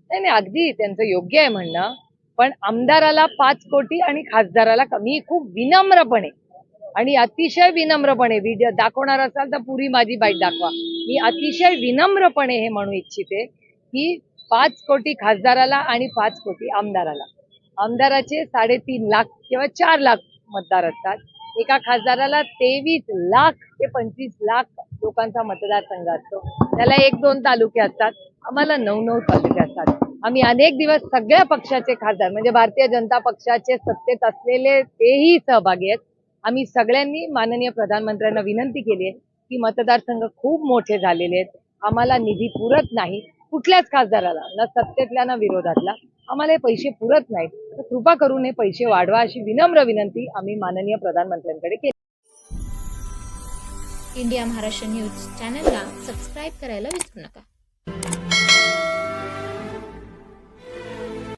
नाही नाही, अगदी त्यांचं योग्य आहे म्हणणं. पण आमदाराला 5 कोटी आणि खासदाराला कमी. खूप विनम्रपणे आणि अतिशय विनम्रपणे दाखवणार असाल तर पुरी माझी बाईट दाखवा. मी अतिशय विनम्रपणे हे म्हणू इच्छिते की 5 कोटी खासदाराला आणि 5 कोटी आमदाराला. आमदाराचे 3.5 लाख किंवा 4 लाख मतदार असतात. एका खासदाराला 23 लाख ते 25 लाख लोकांचा मतदारसंघ असतो. त्याला 1-2 तालुके असतात. आम्हाला 9-9 तालुके असतात. आम्ही अनेक दिवस सगळ्या पक्षाचे खासदार म्हणजे भारतीय जनता पक्षाचे सत्तेत असलेले तेही सहभागी आहेत. आम्ही सगळ्यांनी माननीय प्रधानमंत्र्यांना विनंती केली आहे की मतदारसंघ खूप मोठे झालेले आहेत. आम्हाला निधी पुरत नाही. कुठल्याच खासदाराला, ना सत्तेतल्या ना विरोधातला, आम्हाला हे पैसे पुरत नाहीत. तर कृपा करून हे पैसे वाढवा अशी विनम्र विनंती आम्ही माननीय प्रधानमंत्र्यांकडे केली. इंडिया महाराष्ट्र न्यूज चॅनलला सबस्क्राईब करायला विसरू नका.